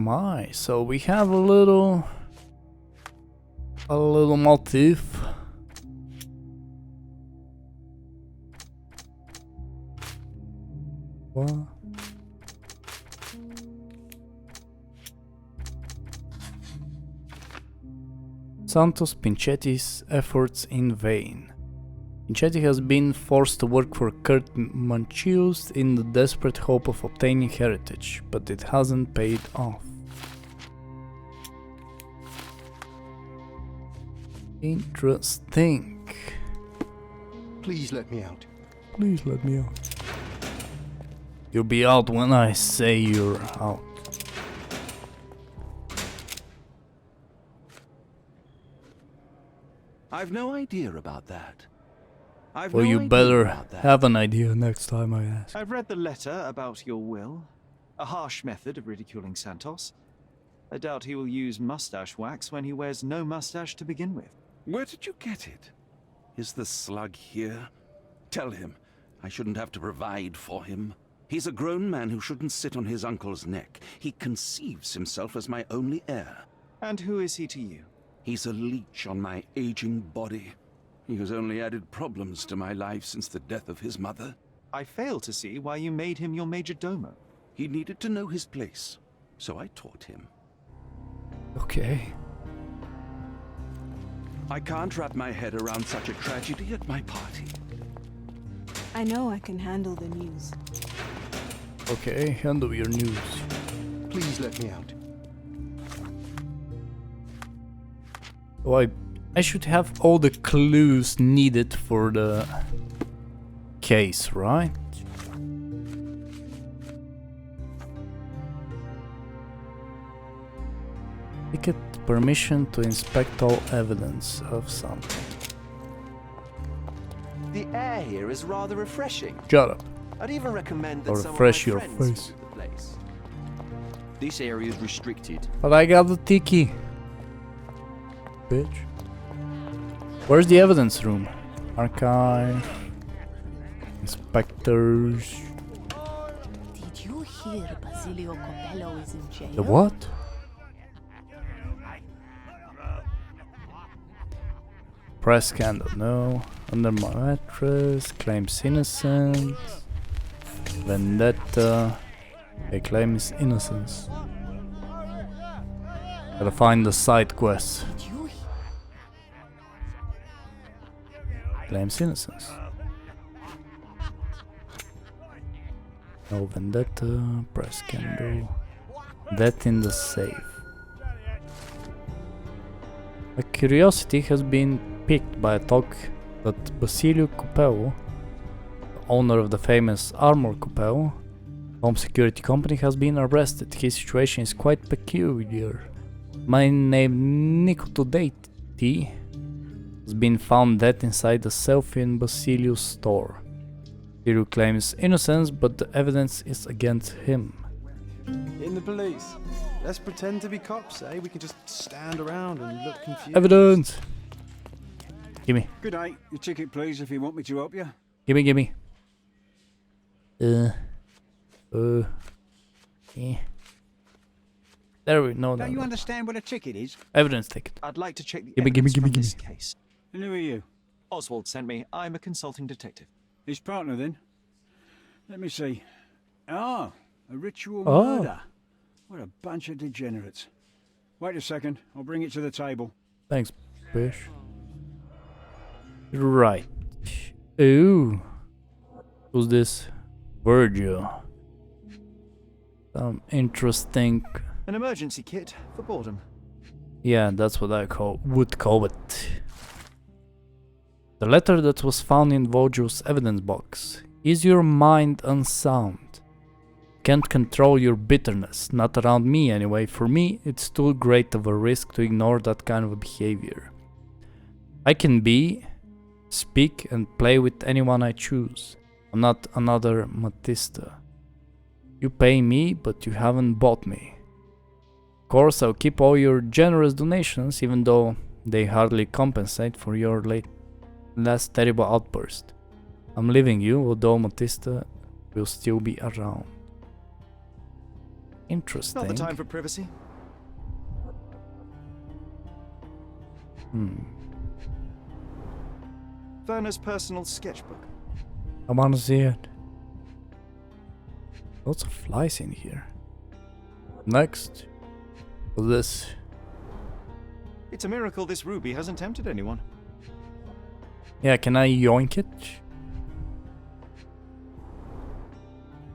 my, so we have a little motif. What? Santos Pinchetti's efforts in vain. Pinchetti has been forced to work for Kurt Manchius in the desperate hope of obtaining heritage, but it hasn't paid off. Interesting. Please let me out. Please let me out. You'll be out when I say you're out. I've no idea about that. Well, you better have an idea next time I ask. I've read the letter about your will. A harsh method of ridiculing Santos. I doubt he will use mustache wax when he wears no mustache to begin with. Where did you get it? Is the slug here? Tell him I shouldn't have to provide for him. He's a grown man who shouldn't sit on his uncle's neck. He conceives himself as my only heir. And who is he to you? He's a leech on my aging body. He has only added problems to my life since the death of his mother. I fail to see why you made him your major domo. He needed to know his place, so I taught him. Okay. I can't wrap my head around such a tragedy at my party. I know I can handle the news. Okay, handle your news. Please let me out. Oh, I should have all the clues needed for the case, right? Get permission to inspect all evidence of something. The air here is rather refreshing. Shut up. I'd even recommend that Or some refresh of my your friends face. visit the place. This area is restricted. But I got the tiki. Bitch. Where's the evidence room? Archive. Inspectors. Did you hear Basilio Copello is in jail? The what? Press scandal, no. Under my mattress. Claims innocent. Vendetta. They claims innocence. Gotta find the side quest. Did you Claims innocence. No vendetta. Press scandal. Death in the safe. A curiosity has been piqued by a talk that Basilio Copello, the owner of the famous Armor Copello home security company, has been arrested. His situation is quite peculiar. Man named Nicotodati has been found dead inside a selfie in Basilio's store. Basilio claims innocence, but the evidence is against him. In the police. Let's pretend to be cops, eh? We can just stand around and look confused. Evidence! Gimme. Good night. Your ticket, please, if you want me to help you. Gimme. There we know that. Don't you understand what a ticket is? Evidence ticket. I'd like to check the Gimme. evidence from this case. And who are you? Oswald sent me. I'm a consulting detective. His partner, then? Let me see. Ah, a ritual Oh. murder. What a bunch of degenerates. Wait a second. I'll bring it to the table. Thanks, Bish. Right. Ooh. Who's this? Virgil. Some interesting. An emergency kit for boredom. Yeah, that's what I would call it. The letter that was found in Virgil's evidence box. Is your mind unsound? Can't control your bitterness, not around me anyway. For me, it's too great of a risk to ignore that kind of behavior. I can speak and play with anyone I choose. I'm not another Matista. You pay me, but you haven't bought me. Of course, I'll keep all your generous donations, even though they hardly compensate for your last terrible outburst. I'm leaving you, although Matista will still be around. Interesting. Not the time for privacy. Werner's personal sketchbook. I wanna see it. Lots of flies in here. Next. What's this? It's a miracle this ruby hasn't tempted anyone. Yeah, can I yoink it?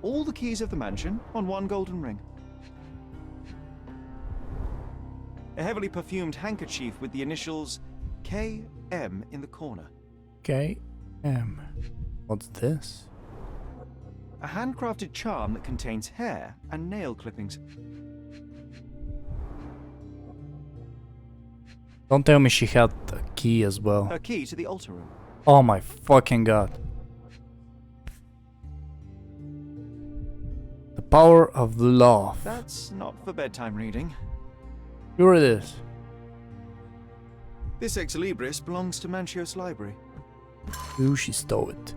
All the keys of the mansion on one golden ring. A heavily perfumed handkerchief with the initials KM in the corner. KM. What's this? A handcrafted charm that contains hair and nail clippings. Don't tell me she had a key as well. A key to the altar room. Oh my fucking god. The power of love. That's not for bedtime reading. Sure it is. This ex libris belongs to Manchios Library. Ooh, she stole it.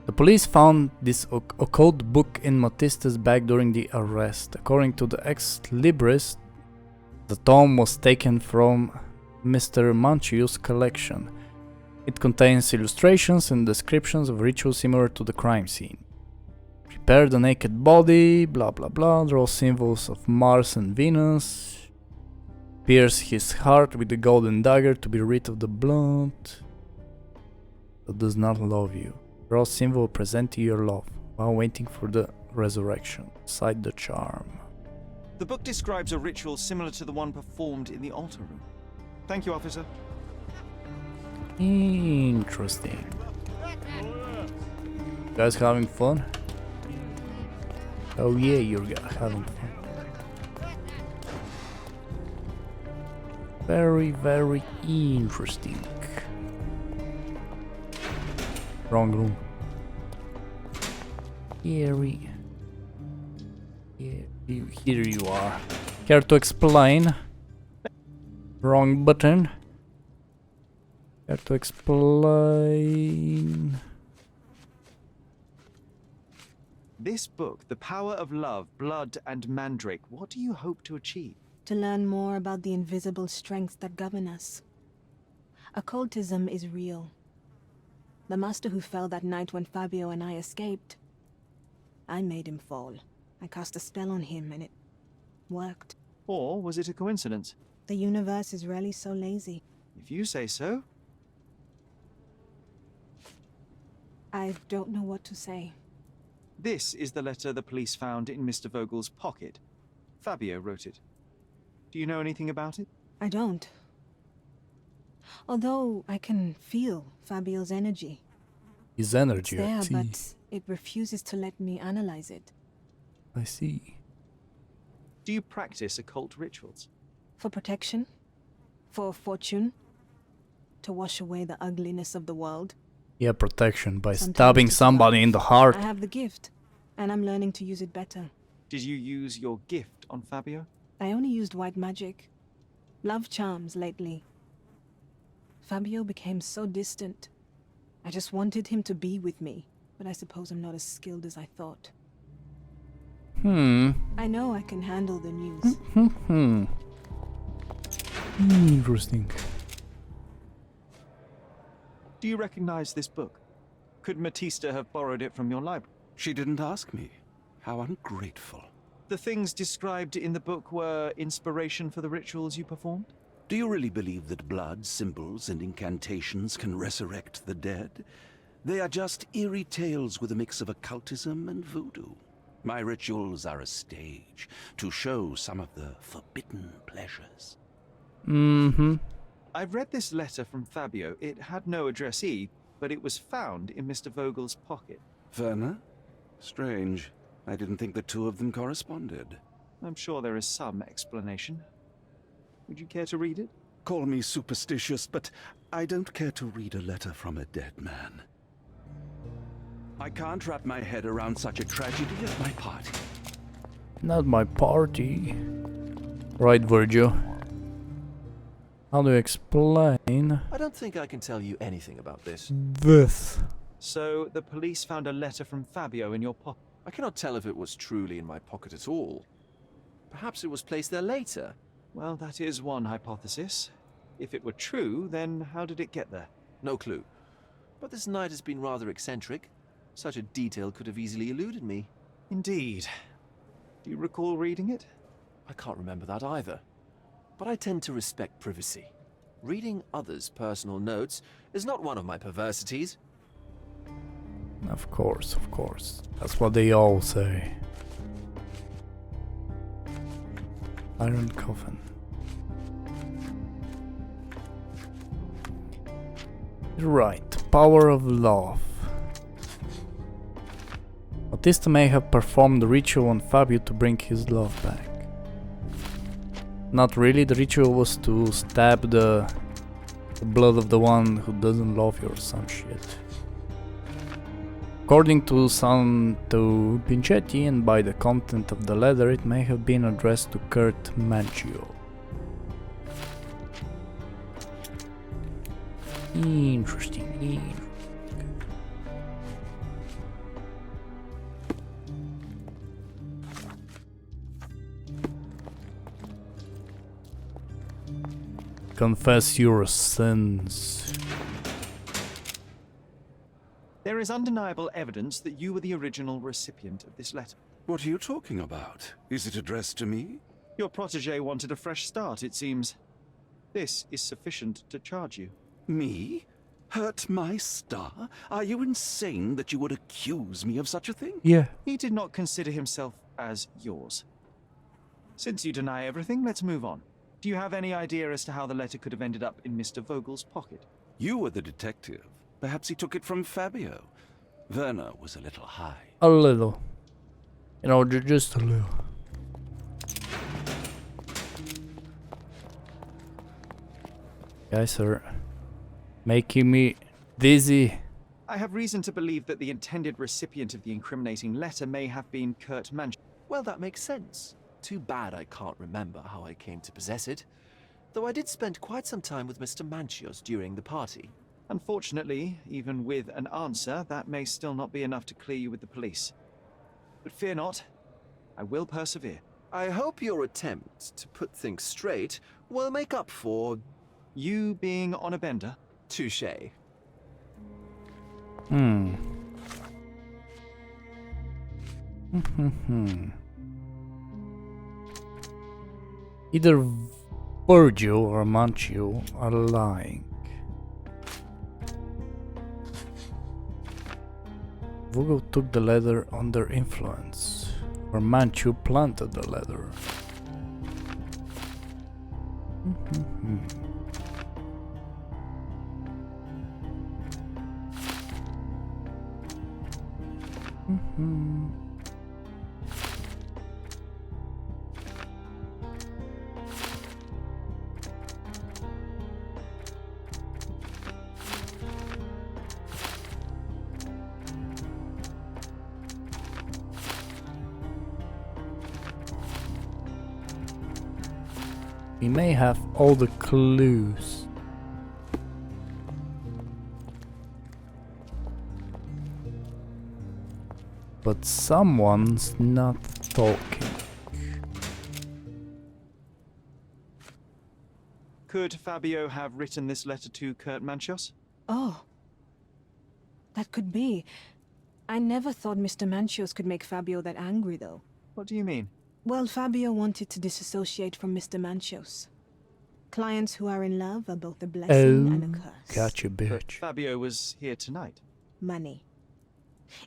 The police found this occult book in Matista's bag during the arrest. According to the ex libris, the tome was taken from Mr. Manchios' collection. It contains illustrations and descriptions of rituals similar to the crime scene. Prepare the naked body, blah blah blah, draw symbols of Mars and Venus. Pierce his heart with the golden dagger to be rid of the blood that does not love you. Draw a symbol presenting your love while waiting for the resurrection. Cite the charm. The book describes a ritual similar to the one performed in the altar room. Thank you, officer. Interesting. You guys having fun? Oh yeah, you're having fun. Very, very interesting. Wrong room. Here you are. Care to explain? Wrong button. Care to explain? This book, The Power of Love, Blood and Mandrake, what do you hope to achieve? To learn more about the invisible strengths that govern us. Occultism is real. The master who fell that night when Fabio and I escaped, I made him fall. I cast a spell on him and it worked. Or was it a coincidence? The universe is rarely so lazy. If you say so. I don't know what to say. This is the letter the police found in Mr. Vogel's pocket. Fabio wrote it. Do you know anything about it? I don't. Although I can feel Fabio's energy. His energy, It's there, I see. but it refuses to let me analyze it. I see. Do you practice occult rituals? For protection? For fortune? To wash away the ugliness of the world? Yeah, protection by Sometimes stabbing to somebody in the heart. I have the gift, and I'm learning to use it better. Did you use your gift on Fabio? I only used white magic. Love charms lately. Fabio became so distant. I just wanted him to be with me, but I suppose I'm not as skilled as I thought. I know I can handle the news. Interesting. Do you recognize this book? Could Matista have borrowed it from your library? She didn't ask me. How ungrateful. The things described in the book were inspiration for the rituals you performed? Do you really believe that blood, symbols, and incantations can resurrect the dead? They are just eerie tales with a mix of occultism and voodoo. My rituals are a stage to show some of the forbidden pleasures. I've read this letter from Fabio. It had no addressee, but it was found in Mr. Vogel's pocket. Werner? Strange. I didn't think the two of them corresponded. I'm sure there is some explanation. Would you care to read it? Call me superstitious, but I don't care to read a letter from a dead man. I can't wrap my head around such a tragedy at my party. Not my party. Right, Virgil. How do you explain I don't think I can tell you anything about this. this? So, the police found a letter from Fabio in your pocket. I cannot tell if it was truly in my pocket at all. Perhaps it was placed there later. Well, that is one hypothesis. If it were true, then how did it get there? No clue. But this knight has been rather eccentric. Such a detail could have easily eluded me. Indeed. Do you recall reading it? I can't remember that either. But I tend to respect privacy. Reading others' personal notes is not one of my perversities. Of course, of course. That's what they all say. Iron coffin. Right, power of love. Bautista may have performed the ritual on Fabio to bring his love back. Not really, the ritual was to stab the blood of the one who doesn't love you or some shit. According to Santo Pinchetti and by the content of the letter, it may have been addressed to Kurt Manchio. Interesting. Confess your sins. There is undeniable evidence that you were the original recipient of this letter. What are you talking about? Is it addressed to me? Your protege wanted a fresh start, it seems. This is sufficient to charge you. Me? Hurt my star? Are you insane that you would accuse me of such a thing? Yeah. He did not consider himself as yours. Since you deny everything, let's move on. Do you have any idea as to how the letter could have ended up in Mr. Vogel's pocket? You were the detective. Perhaps he took it from Fabio. Werner was a little high. A little. You know, just a little. Guys are making me dizzy. I have reason to believe that the intended recipient of the incriminating letter may have been Kurt Manchio. Well, that makes sense. Too bad I can't remember how I came to possess it. Though I did spend quite some time with Mr. Manchios during the party. Unfortunately, even with an answer, that may still not be enough to clear you with the police. But fear not, I will persevere. I hope your attempt to put things straight will make up for... You being on a bender? Touché. Either Virgil or Manchio are lying. Vogel took the letter under influence, or Manchio planted the letter. We may have all the clues. But someone's not talking. Could Fabio have written this letter to Kurt Manchios? Oh. That could be. I never thought Mr. Manchios could make Fabio that angry, though. What do you mean? Well, Fabio wanted to disassociate from Mr. Manchios. Clients who are in love are both a blessing and a curse. Gotcha, But bitch. Fabio was here tonight. Money.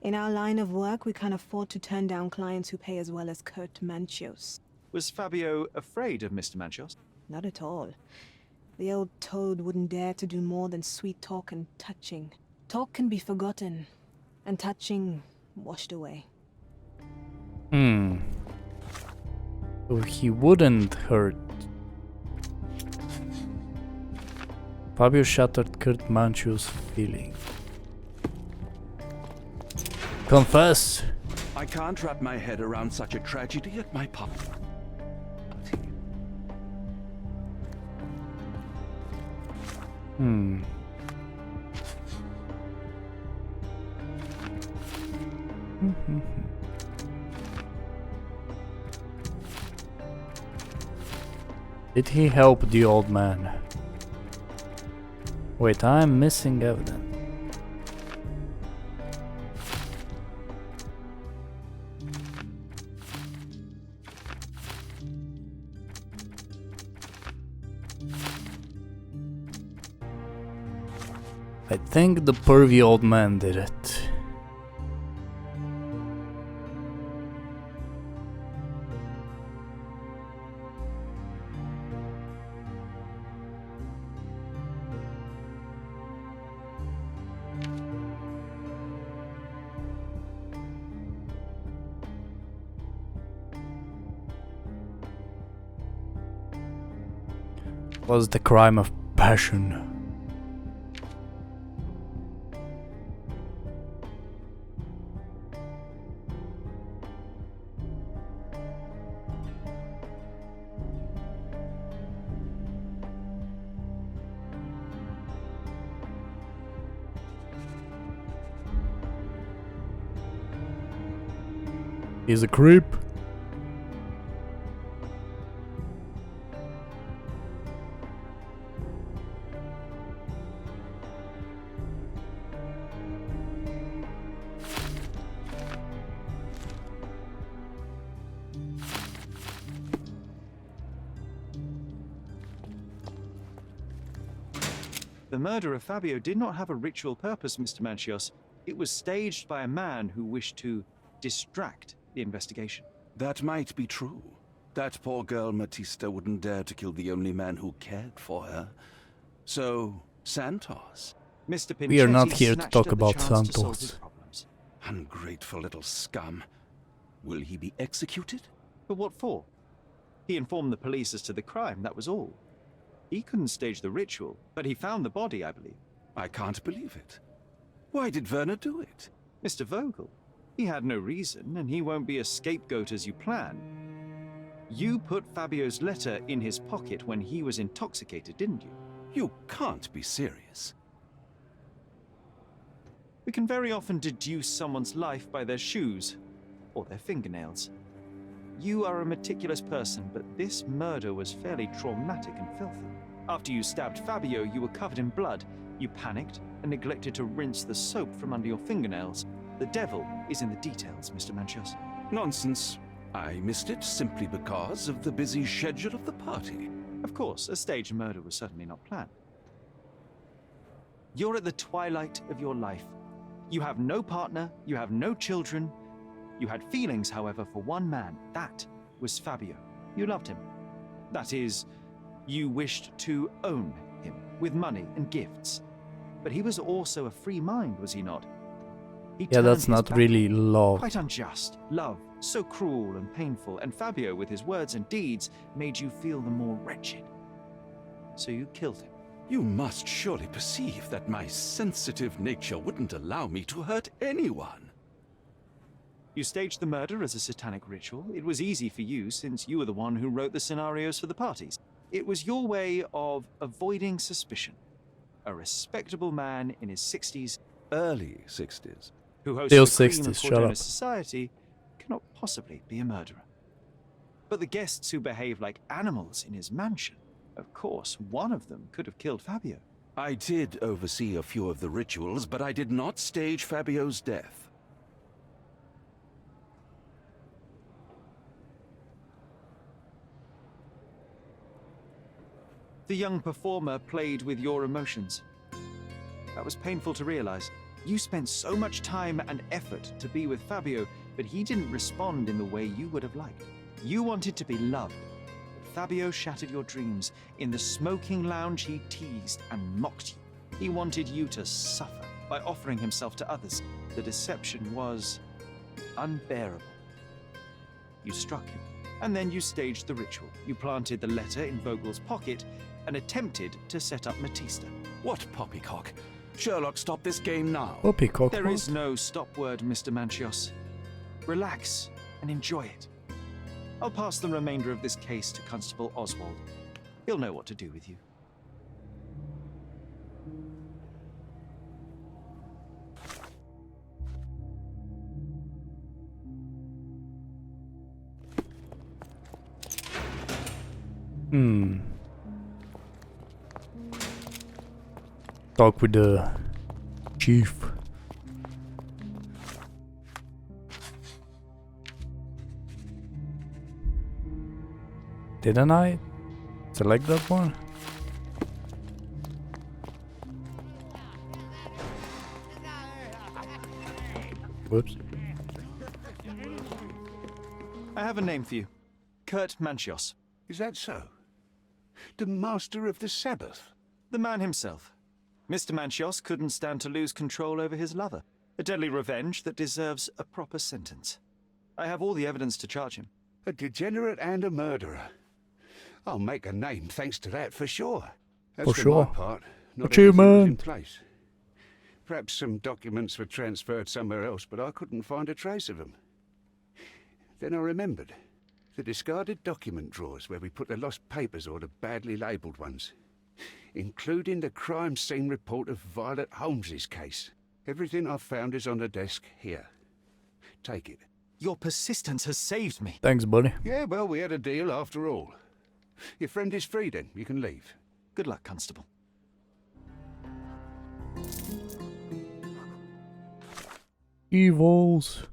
In our line of work, we can't afford to turn down clients who pay as well as Kurt Manchios. Was Fabio afraid of Mr. Manchios? Not at all. The old toad wouldn't dare to do more than sweet talk and touching. Talk can be forgotten, and touching washed away. So he wouldn't hurt. Fabio shattered Kurt Manchio's feeling. Confess! I can't wrap my head around such a tragedy at my party. Did he help the old man? Wait, I'm missing evidence. I think the pervy old man did it. Was the crime of passion? He's a creep. The murder of Fabio did not have a ritual purpose, Mr. Manchios. It was staged by a man who wished to distract the investigation. That might be true. That poor girl Matista wouldn't dare to kill the only man who cared for her. So, Santos. Mr. Pinchetti We are not here to snatched talk at the about chance to solve his Santos. problems. Ungrateful little scum. Will he be executed? But what for? He informed the police as to the crime, that was all. He couldn't stage the ritual, but he found the body, I believe. I can't believe it. Why did Werner do it? Mr. Vogel. He had no reason, and he won't be a scapegoat as you plan. You put Fabio's letter in his pocket when he was intoxicated, didn't you? You can't be serious. We can very often deduce someone's life by their shoes, or their fingernails. You are a meticulous person, but this murder was fairly traumatic and filthy. After you stabbed Fabio, you were covered in blood. You panicked and neglected to rinse the soap from under your fingernails. The devil is in the details, Mr. Manchios. Nonsense. I missed it simply because of the busy schedule of the party. Of course, a staged murder was certainly not planned. You're at the twilight of your life. You have no partner, you have no children. You had feelings, however, for one man. That was Fabio. You loved him. That is, you wished to own him with money and gifts. But he was also a free mind, was he not? He Yeah, that's turned his not back really on you. love. Quite unjust. Love, so cruel and painful. And Fabio, with his words and deeds, made you feel the more wretched. So you killed him. You must surely perceive that my sensitive nature wouldn't allow me to hurt anyone. You staged the murder as a satanic ritual. It was easy for you, since you were the one who wrote the scenarios for the parties. It was your way of avoiding suspicion. A respectable man in his 60s, Early 60s. who hosts Still the cream 60s, of shut Cordona's up. society, cannot possibly be a murderer. But the guests who behave like animals in his mansion, of course, one of them could have killed Fabio. I did oversee a few of the rituals, but I did not stage Fabio's death. The young performer played with your emotions. That was painful to realize. You spent so much time and effort to be with Fabio, but he didn't respond in the way you would have liked. You wanted to be loved, but Fabio shattered your dreams. In the smoking lounge, he teased and mocked you. He wanted you to suffer by offering himself to others. The deception was unbearable. You struck him, and then you staged the ritual. You planted the letter in Vogel's pocket and attempted to set up Matista. What poppycock? Sherlock, stop this game now. Poppycock. There is no stop word, Mr. Manchios. Relax and enjoy it. I'll pass the remainder of this case to Constable Oswald. He'll know what to do with you. talk with the chief. Didn't I select that one? Whoops. I have a name for you. Kurt Manchios. Is that so? The master of the Sabbath? The man himself. Mr. Manchios couldn't stand to lose control over his lover. A deadly revenge that deserves a proper sentence. I have all the evidence to charge him. A degenerate and a murderer. I'll make a name thanks to that for sure. As For for sure. my part, not everything was in Achievement. place. Perhaps some documents were transferred somewhere else, but I couldn't find a trace of them. Then I remembered. The discarded document drawers where we put the lost papers or the badly labelled ones. Including the crime scene report of Violet Holmes's case. Everything I've found is on the desk here. Take it. Your persistence has saved me. Thanks, buddy. Yeah, well, we had a deal after all. Your friend is free then. You can leave. Good luck, Constable. Evils.